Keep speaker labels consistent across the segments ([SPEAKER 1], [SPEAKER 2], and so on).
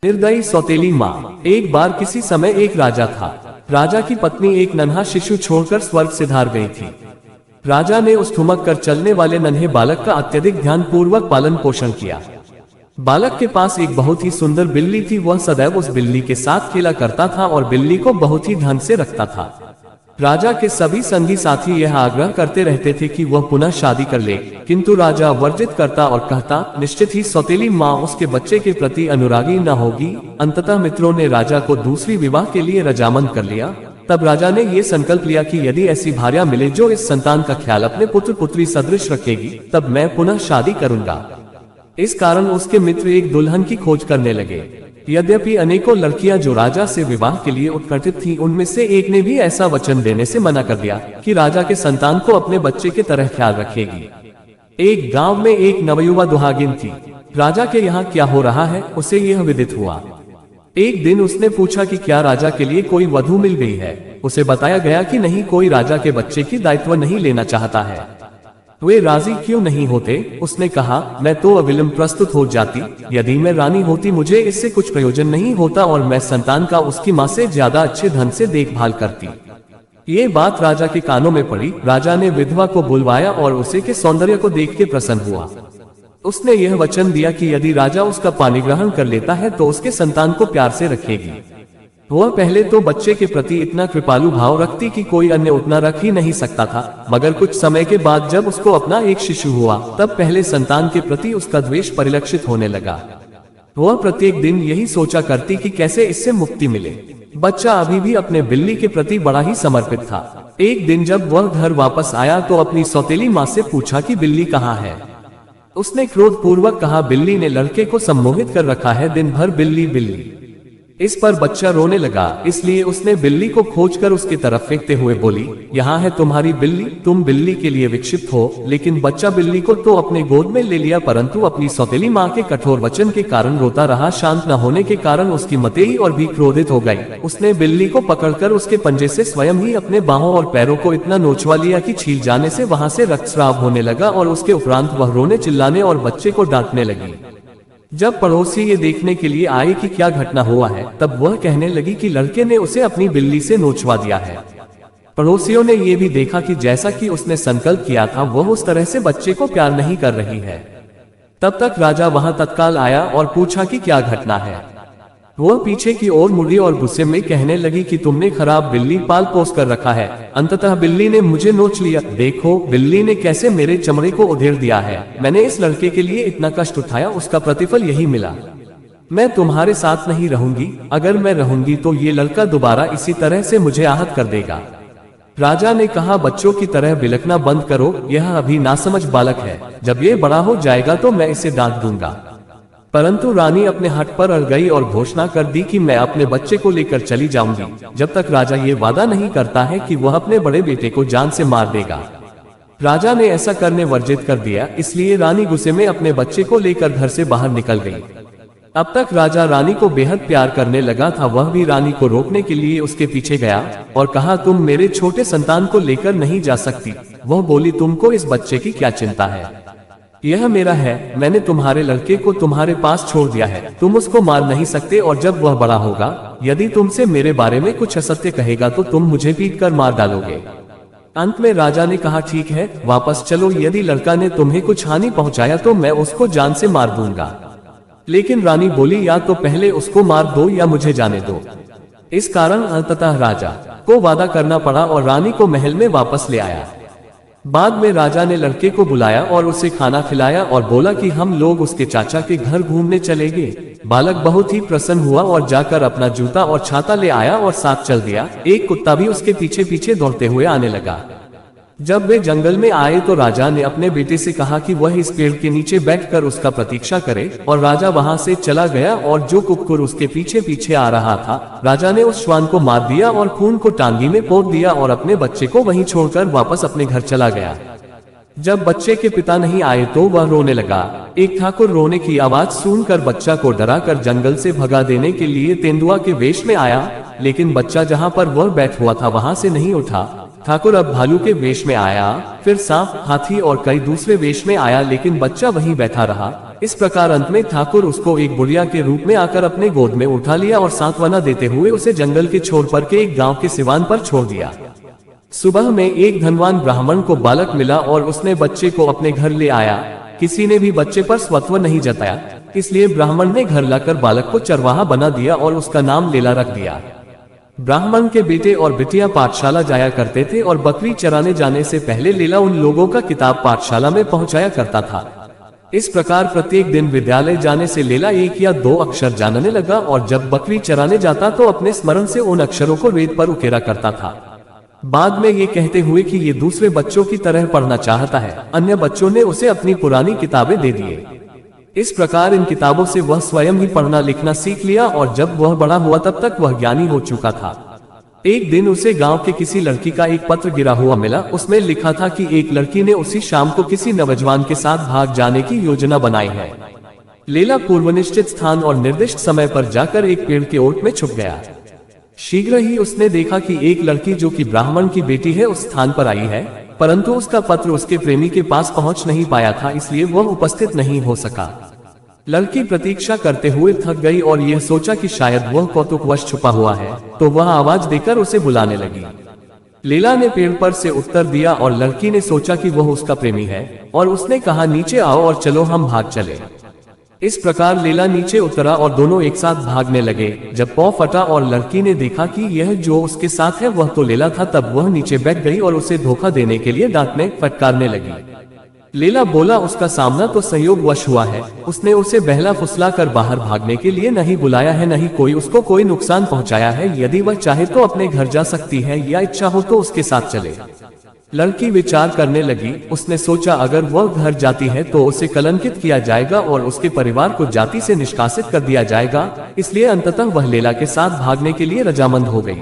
[SPEAKER 1] निर्दयी सौतेली माँ। एक बार किसी समय एक राजा था। राजा की पत्नी एक नन्हा शिशु छोड़कर स्वर्ग सिधार गई थी। राजा ने उस ठुमक कर चलने वाले नन्हे बालक का अत्यधिक ध्यान पूर्वक पालन पोषण किया। बालक के पास एक बहुत ही सुंदर बिल्ली थी। वह सदैव उस बिल्ली के साथ खेला करता था और बिल्ली को बहुत ही ढंग से रखता था। राजा के सभी संगी साथी यह आग्रह करते रहते थे कि वह पुनः शादी कर ले, किंतु राजा वर्जित करता और कहता, निश्चित ही सौतेली माँ उसके बच्चे के प्रति अनुरागी न होगी। अंततः मित्रों ने राजा को दूसरी विवाह के लिए रजामंद कर लिया। तब राजा ने ये संकल्प लिया कि यदि ऐसी भार्या मिले जो इस संतान का ख्याल अपने पुत्र पुत्री सदृश रखेगी, तब मैं पुनः शादी करूंगा। इस कारण उसके मित्र एक दुल्हन की खोज करने लगे। यद्यपि अनेकों लड़कियां जो राजा से विवाह के लिए उत्कंठित थीं, उनमें से एक ने भी ऐसा वचन देने से मना कर दिया कि राजा के संतान को अपने बच्चे की तरह ख्याल रखेगी। एक गांव में एक नवयुवा दुहागिन थी। राजा के यहाँ क्या हो रहा है उसे यह विदित हुआ। एक दिन उसने पूछा कि क्या राजा के लिए कोई वधू मिल गई है। उसे बताया गया कि नहीं, कोई राजा के बच्चे की दायित्व नहीं लेना चाहता है। वे राजी क्यों नहीं होते? उसने कहा, मैं तो अविलंब प्रस्तुत हो जाती। यदि मैं रानी होती मुझे इससे कुछ प्रयोजन नहीं होता और मैं संतान का उसकी माँ से ज्यादा अच्छे ढंग से देखभाल करती। ये बात राजा के कानों में पड़ी। राजा ने विधवा को बुलवाया और उसे के सौंदर्य को देख के प्रसन्न हुआ। उसने यह वचन दिया कि यदि राजा उसका पानी ग्रहण कर लेता है तो उसके संतान को प्यार से रखेगी। वह पहले तो बच्चे के प्रति इतना कृपालु भाव रखती कि कोई अन्य उतना रख ही नहीं सकता था, मगर कुछ समय के बाद जब उसको अपना एक शिशु हुआ, तब पहले संतान के प्रति उसका द्वेष परिलक्षित होने लगा। वह प्रत्येक दिन यही सोचा करती कि कैसे इससे मुक्ति मिले। बच्चा अभी भी अपने बिल्ली के प्रति बड़ा ही समर्पित था। एक दिन जब वह घर वापस आया तो अपनी सौतेली माँ से पूछा कि बिल्ली कहाँ है। उसने क्रोध पूर्वक कहा, बिल्ली ने लड़के को सम्मोहित कर रखा है, दिन भर बिल्ली बिल्ली। इस पर बच्चा रोने लगा, इसलिए उसने बिल्ली को खोजकर उसकी तरफ फेंकते हुए बोली, यहाँ है तुम्हारी बिल्ली, तुम बिल्ली के लिए विक्षिप्त हो। लेकिन बच्चा बिल्ली को तो अपने गोद में ले लिया, परंतु अपनी सौतेली माँ के कठोर वचन के कारण रोता रहा। शांत न होने के कारण उसकी मतेई और भी क्रोधित हो गई। उसने बिल्ली को पकड़कर उसके पंजे से स्वयं ही अपने बाहों और पैरों को इतना नोचवा लिया कि छील जाने से वहां से रक्तस्राव होने लगा और उसके उपरांत वह रोने चिल्लाने और बच्चे को डांटने लगी। जब पड़ोसी ये देखने के लिए आए कि क्या घटना हुआ है, तब वह कहने लगी कि लड़के ने उसे अपनी बिल्ली से नोचवा दिया है। पड़ोसियों ने ये भी देखा कि जैसा कि उसने संकल्प किया था वह उस तरह से बच्चे को प्यार नहीं कर रही है। तब तक राजा वहां तत्काल आया और पूछा कि क्या घटना है। वह पीछे की ओर मुड़ी और गुस्से में कहने लगी कि तुमने खराब बिल्ली पाल पोस कर रखा है। अंततः बिल्ली ने मुझे नोच लिया। देखो बिल्ली ने कैसे मेरे चमड़े को उधेड़ दिया है। मैंने इस लड़के के लिए इतना कष्ट उठाया, उसका प्रतिफल यही मिला। मैं तुम्हारे साथ नहीं रहूंगी। अगर मैं रहूंगी तो ये लड़का दोबारा इसी तरह से मुझे आहत कर देगा। राजा ने कहा, बच्चों की तरह बिलखना बंद करो, यह अभी नासमझ बालक है। जब ये बड़ा हो जाएगा तो मैं इसे डांट दूंगा। परंतु रानी अपने हट पर अड़ गई और घोषणा कर दी कि मैं अपने बच्चे को लेकर चली जाऊंगी, जब तक राजा ये वादा नहीं करता है कि वह अपने बड़े बेटे को जान से मार देगा। राजा ने ऐसा करने वर्जित कर दिया, इसलिए रानी गुस्से में अपने बच्चे को लेकर घर से बाहर निकल गई। अब तक राजा रानी को बेहद प्यार करने लगा था। वह भी रानी को रोकने के लिए उसके पीछे गया और कहा, तुम मेरे छोटे संतान को लेकर नहीं जा सकती। वह बोली, तुमको इस बच्चे की क्या चिंता है? यह मेरा है। मैंने तुम्हारे लड़के को तुम्हारे पास छोड़ दिया है। तुम उसको मार नहीं सकते और जब वह बड़ा होगा, यदि तुमसे मेरे बारे में कुछ असत्य कहेगा तो तुम मुझे पीटकर मार डालोगे। अंत में राजा ने कहा, ठीक है, वापस चलो। यदि लड़का ने तुम्हें कुछ हानि पहुंचाया तो मैं उसको जान से मार दूंगा। लेकिन रानी बोली, या तो पहले उसको मार दो या मुझे जाने दो। इस कारण अंततः राजा को वादा करना पड़ा और रानी को महल में वापस ले आया। बाद में राजा ने लड़के को बुलाया और उसे खाना खिलाया और बोला कि हम लोग उसके चाचा के घर घूमने चलेंगे। बालक बहुत ही प्रसन्न हुआ और जाकर अपना जूता और छाता ले आया और साथ चल दिया। एक कुत्ता भी उसके पीछे पीछे दौड़ते हुए आने लगा। जब वे जंगल में आए तो राजा ने अपने बेटे से कहा कि वह इस पेड़ के नीचे बैठकर उसका प्रतीक्षा करे, और राजा वहां से चला गया और जो कुक्कुर उसके पीछे पीछे आ रहा था, राजा ने उस श्वान को मार दिया और खून को टांगी में पोंछ दिया और अपने बच्चे को वहीं छोड़कर वापस अपने घर चला गया। जब बच्चे के पिता नहीं आए तो वह रोने लगा। एक ठाकुर रोने की आवाज सुनकर बच्चा को डराकर जंगल से भगा देने के लिए तेंदुआ के वेश में आया, लेकिन बच्चा जहां पर वह बैठ हुआ था वहां से नहीं उठा। ठाकुर अब भालू के वेश में आया, फिर सांप, हाथी और कई दूसरे वेश में आया, लेकिन बच्चा वहीं बैठा रहा। इस प्रकार अंत में ठाकुर उसको एक बुढ़िया के रूप में आकर अपने गोद में उठा लिया और सांत्वना देते हुए उसे जंगल के छोर पर के एक गांव के सिवान पर छोड़ दिया। सुबह में एक धनवान ब्राह्मण को बालक मिला और उसने बच्चे को अपने घर ले आया। किसी ने भी बच्चे पर स्वत्व नहीं जताया, इसलिए ब्राह्मण ने घर लाकर बालक को चरवाहा बना दिया और उसका नाम लेला रख दिया। ब्राह्मण के बेटे और बिटिया पाठशाला जाया करते थे और बकरी चराने जाने से पहले लेला उन लोगों का किताब पाठशाला में पहुंचाया करता था। इस प्रकार प्रत्येक दिन विद्यालय जाने से लेला 1 या 2 अक्षर जानने लगा और जब बकरी चराने जाता तो अपने स्मरण से उन अक्षरों को रेत पर उकेरा करता था। बाद में ये कहते हुए कि ये दूसरे बच्चों की तरह पढ़ना चाहता है, अन्य बच्चों ने उसे अपनी पुरानी किताबें दे दिए। इस प्रकार इन किताबों से वह स्वयं ही पढ़ना लिखना सीख लिया और जब वह बड़ा हुआ तब तक वह ज्ञानी हो चुका था। एक दिन उसे गांव के किसी लड़की का एक पत्र गिरा हुआ मिला। उसमें लिखा था कि एक लड़की ने उसी शाम को किसी नौजवान के साथ भाग जाने की योजना बनाई है। लेला पूर्वनिश्चित स्थान और निर्दिष्ट समय पर जाकर एक पेड़ के ओट में छुप गया। शीघ्र ही उसने देखा कि एक लड़की जो कि ब्राह्मण की बेटी है उस स्थान पर आई है, परंतु उसका पत्र उसके प्रेमी के पास पहुंच नहीं पाया था, इसलिए वह उपस्थित नहीं हो सका। लड़की प्रतीक्षा करते हुए थक गई और यह सोचा कि शायद वह कौतुकवश छुपा हुआ है, तो वह आवाज देकर उसे बुलाने लगी। लेला ने पेड़ पर से उत्तर दिया और लड़की ने सोचा कि वह उसका प्रेमी है और उसने कहा, नीचे आओ और चलो हम भाग चले। इस प्रकार लेला नीचे उतरा और दोनों एक साथ भागने लगे। जब पांव फटा और लड़की ने देखा कि यह जो उसके साथ है वह तो लेला था, तब वह नीचे बैठ गई और उसे धोखा देने के लिए डांटने फटकारने लगी। लेला बोला, उसका सामना तो संयोगवश हुआ है, उसने उसे बहला फुसला कर बाहर भागने के लिए नहीं बुलाया है, नहीं कोई उसको कोई नुकसान पहुंचाया है। यदि वह चाहे तो अपने घर जा सकती है या इच्छा हो तो उसके साथ चले। लड़की विचार करने लगी। उसने सोचा अगर वह घर जाती है तो उसे कलंकित किया जाएगा और उसके परिवार को जाति से निष्कासित कर दिया जाएगा, इसलिए अंततः वह लेला के साथ भागने के लिए रजामंद हो गई।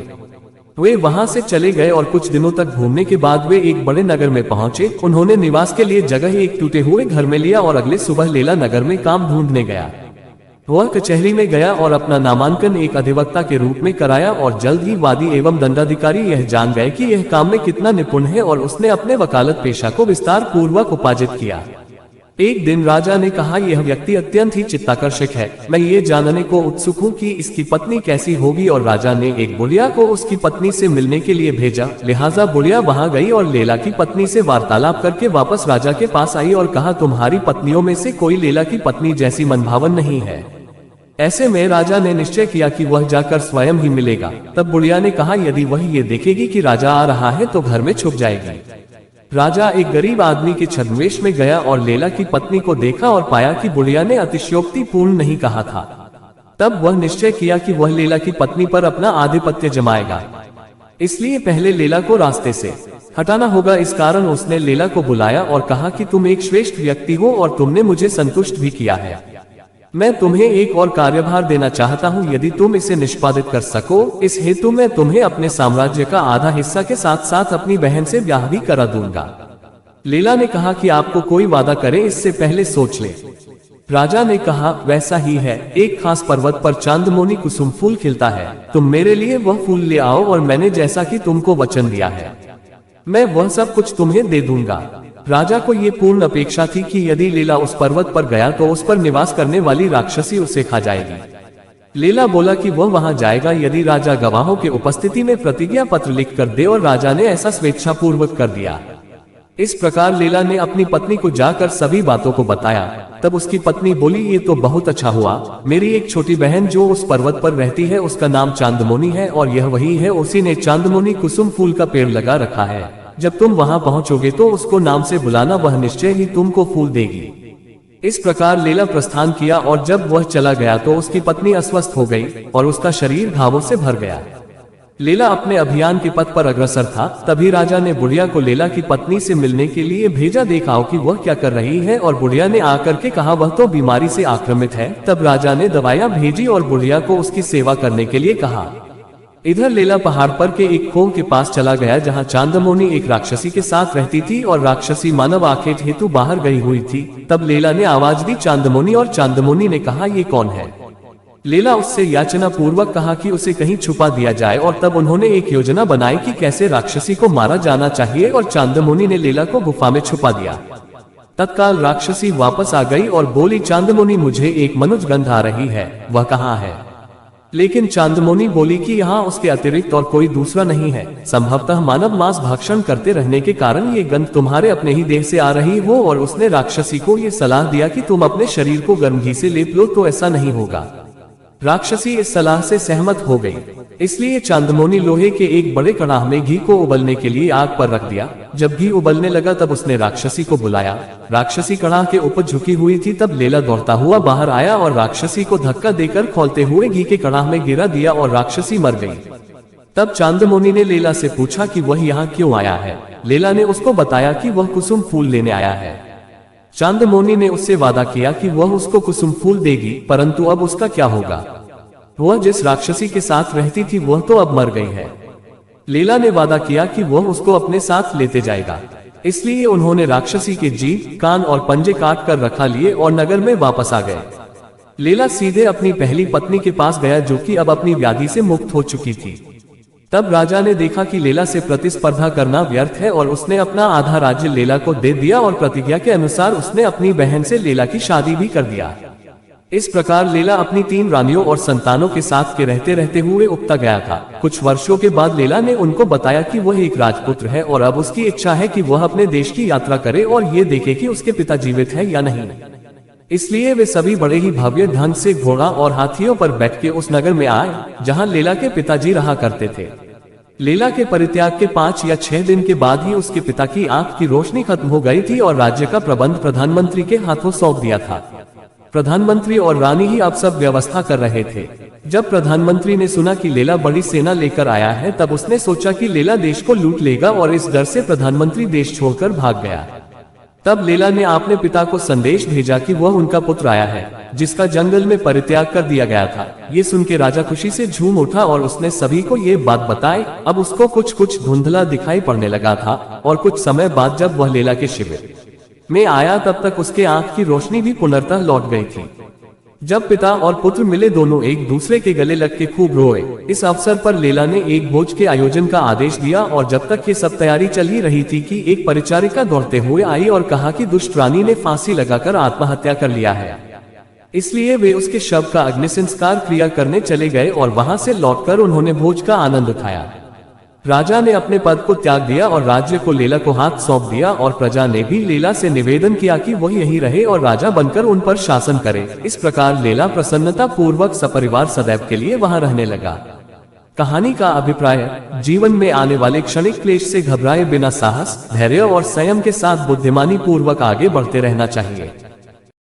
[SPEAKER 1] वे वहां से चले गए और कुछ दिनों तक घूमने के बाद वे एक बड़े नगर में पहुंचे। उन्होंने निवास के लिए जगह एक टूटे हुए घर में लिया और अगले सुबह लेला नगर में काम ढूंढने गया। वह कचहरी में गया और अपना नामांकन एक अधिवक्ता के रूप में कराया और जल्द ही वादी एवं दंडाधिकारी यह जान गए कि यह काम में कितना निपुण है और उसने अपने वकालत पेशा को विस्तार पूर्वक उपार्जित किया। एक दिन राजा ने कहा, यह व्यक्ति अत्यंत ही चित्ताकर्षक है, मैं ये जानने को उत्सुक हूँ कि इसकी पत्नी कैसी होगी। और राजा ने एक बुढ़िया को उसकी पत्नी से मिलने के लिए भेजा। लिहाजा बुढ़िया वहां गई और लेला की पत्नी से वार्तालाप करके वापस राजा के पास आई और कहा, तुम्हारी पत्नियों में से कोई लेला की पत्नी जैसी मनभावन नहीं है। ऐसे में राजा ने निश्चय किया कि वह जाकर स्वयं ही मिलेगा। तब बुढ़िया ने कहा, यदि वह ये देखेगी कि राजा आ रहा है तो घर में छुप जाएगी। राजा एक गरीब आदमी के छद्मवेश में गया और लेला की पत्नी को देखा और पाया कि बुढ़िया ने अतिशयोक्ति पूर्ण नहीं कहा था। तब वह निश्चय किया कि वह लेला की पत्नी पर अपना आधिपत्य जमाएगा, इसलिए पहले लेला को रास्ते से हटाना होगा। इस कारण उसने लेला को बुलाया और कहा कि तुम एक श्रेष्ठ व्यक्ति हो और तुमने मुझे संतुष्ट भी किया है। मैं तुम्हें एक और कार्यभार देना चाहता हूँ, यदि तुम इसे निष्पादित कर सको, इस हेतु मैं तुम्हें अपने साम्राज्य का आधा हिस्सा के साथ साथ अपनी बहन से ब्याह भी करा दूंगा। लेला ने कहा कि आपको कोई वादा करे इससे पहले सोच ले। राजा ने कहा, वैसा ही है, एक खास पर्वत पर चांदमोनी कुसुम फूल खिलता है, तुम मेरे लिए वह फूल ले आओ और मैंने जैसा कि तुमको वचन दिया है मैं वह सब कुछ तुम्हें दे दूंगा। राजा को ये पूर्ण अपेक्षा थी कि यदि लेला उस पर्वत पर गया तो उस पर निवास करने वाली राक्षसी उसे खा जाएगी। लेला बोला कि वह वहां जाएगा यदि राजा गवाहों के उपस्थिति में प्रतिज्ञा पत्र लिख कर दे, और राजा ने ऐसा स्वेच्छापूर्वक कर दिया। इस प्रकार लेला ने अपनी पत्नी को जाकर सभी बातों को बताया। तब उसकी पत्नी बोली, ये तो बहुत अच्छा हुआ, मेरी एक छोटी बहन जो उस पर्वत पर रहती है उसका नाम चांदमोनी है और यह वही है, उसी ने चांदमोनी कुसुम फूल का पेड़ लगा रखा है। जब तुम वहां पहुंचोगे तो उसको नाम से बुलाना, वह निश्चय ही तुमको फूल देगी। इस प्रकार लेला प्रस्थान किया और जब वह चला गया तो उसकी पत्नी अस्वस्थ हो गई और उसका शरीर घावों से भर गया। लेला अपने अभियान के पथ पर अग्रसर था। तभी राजा ने बुढ़िया को लेला की पत्नी से मिलने के लिए भेजा, देखाओ कि वह क्या कर रही है। और बुढ़िया ने आकर के कहा, वह तो बीमारी से आक्रामित है। तब राजा ने दवाइयां भेजी और बुढ़िया को उसकी सेवा करने के लिए कहा। इधर लेला पहाड़ पर के एक खोह के पास चला गया जहां चांदमोनी एक राक्षसी के साथ रहती थी और राक्षसी मानव आखेट हेतु बाहर गई हुई थी। तब लेला ने आवाज दी, चांदमोनी, और चांदमोनी ने कहा, ये कौन है। लेला उससे याचना पूर्वक कहा कि उसे कहीं छुपा दिया जाए और तब उन्होंने एक योजना बनाई कि कैसे राक्षसी को मारा जाना चाहिए और चांदमोनी ने लेला को गुफा में छुपा दिया। तत्काल राक्षसी वापस आ गई और बोली, चांदमुनि मुझे एक मनुज गंध आ रही है, वह कहाँ है? लेकिन चांदमुनि बोली कि यहाँ उसके अतिरिक्त और कोई दूसरा नहीं है। संभवतः मानव मांस भक्षण करते रहने के कारण ये गंध तुम्हारे अपने ही देह से आ रही हो। और उसने राक्षसी को ये सलाह दिया कि तुम अपने शरीर को गर्म घी से लेप लो तो ऐसा नहीं होगा। राक्षसी इस सलाह से सहमत हो गई, इसलिए चांदमुनि लोहे के एक बड़े कड़ाह में घी को उबलने के लिए आग पर रख दिया। जब घी उबलने लगा तब उसने राक्षसी को बुलाया। राक्षसी कड़ाह के ऊपर झुकी हुई थी। तब लेला दौड़ता हुआ बाहर आया और राक्षसी को धक्का देकर खौलते हुए घी के कड़ाह में गिरा दिया और राक्षसी मर गई। तब चांदमुनि ने लेला से पूछा कि वह यहाँ क्यों आया है। लेला ने उसको बताया कि वह कुसुम फूल लेने आया है। चांदमुनि ने उससे वादा किया कि वह उसको कुसुम फूल देगी, परंतु अब उसका क्या होगा? वह जिस राक्षसी के साथ रहती थी वह तो अब मर गई है। लेला ने वादा किया कि वह उसको अपने साथ लेते जाएगा, इसलिए उन्होंने राक्षसी के जीभ, कान और पंजे काट कर रखा लिए और नगर में वापस आ गए। लेला सीधे अपनी पहली पत्नी के पास गया जो कि अब अपनी व्याधि से मुक्त हो चुकी थी। तब राजा ने देखा कि लेला से प्रतिस्पर्धा करना व्यर्थ है और उसने अपना आधा राज्य लेला को दे दिया और प्रतिज्ञा के अनुसार उसने अपनी बहन से लेला की शादी भी कर दिया। इस प्रकार लेला अपनी 3 रानियों और संतानों के साथ के रहते रहते हुए उगता गया था। कुछ वर्षों के बाद लेला ने उनको बताया कि वह एक राजपुत्र है और अब उसकी इच्छा है कि वह अपने देश की यात्रा करे और ये देखे कि उसके पिता जीवित है या नहीं। इसलिए वे सभी बड़े ही भव्य ढंग से घोड़ा और हाथियों पर बैठ के उस नगर में आए जहां लेला के पिताजी रहा करते थे। लेला के परित्याग के 5 या 6 दिन के बाद ही उसके पिता की आंख की रोशनी खत्म हो गई थी और राज्य का प्रबंध प्रधानमंत्री के हाथों सौंप दिया था। प्रधानमंत्री और रानी ही अब सब व्यवस्था कर रहे थे। जब प्रधानमंत्री ने सुना कि लेला बड़ी सेना लेकर आया है तब उसने सोचा कि लेला देश को लूट लेगा और इस डर से प्रधानमंत्री देश छोड़कर भाग गया। तब लेला ने अपने पिता को संदेश भेजा कि वह उनका पुत्र आया है जिसका जंगल में परित्याग कर दिया गया था। ये सुन के राजा खुशी से झूम उठा और उसने सभी को ये बात बताई। अब उसको कुछ धुंधला दिखाई पड़ने लगा था और कुछ समय बाद जब वह लेला के शिविर में आया तब तक उसके आंख की रोशनी भी पुनर्तः लौट गई थी। जब पिता और पुत्र मिले दोनों एक दूसरे के गले लग के खूब रोए। इस अवसर पर लेला ने एक भोज के आयोजन का आदेश दिया और जब तक ये सब तैयारी चल ही रही थी कि एक परिचारिका दौड़ते हुए आई और कहा कि दुष्ट रानी ने फांसी लगाकर आत्महत्या कर लिया है। इसलिए वे उसके शव का अग्नि संस्कार क्रिया करने चले गए और वहां से लौटकर उन्होंने भोज का आनंद उठाया। राजा ने अपने पद को त्याग दिया और राज्य को लेला को हाथ सौंप दिया और प्रजा ने भी लेला से निवेदन किया कि वह यहीं रहे और राजा बनकर उन पर शासन करे। इस प्रकार लेला प्रसन्नता पूर्वक सपरिवार सदैव के लिए वहां रहने लगा। कहानी का अभिप्राय: जीवन में आने वाले क्षणिक क्लेश से घबराए बिना साहस, धैर्य और संयम के साथ बुद्धिमानी पूर्वक आगे बढ़ते रहना चाहिए।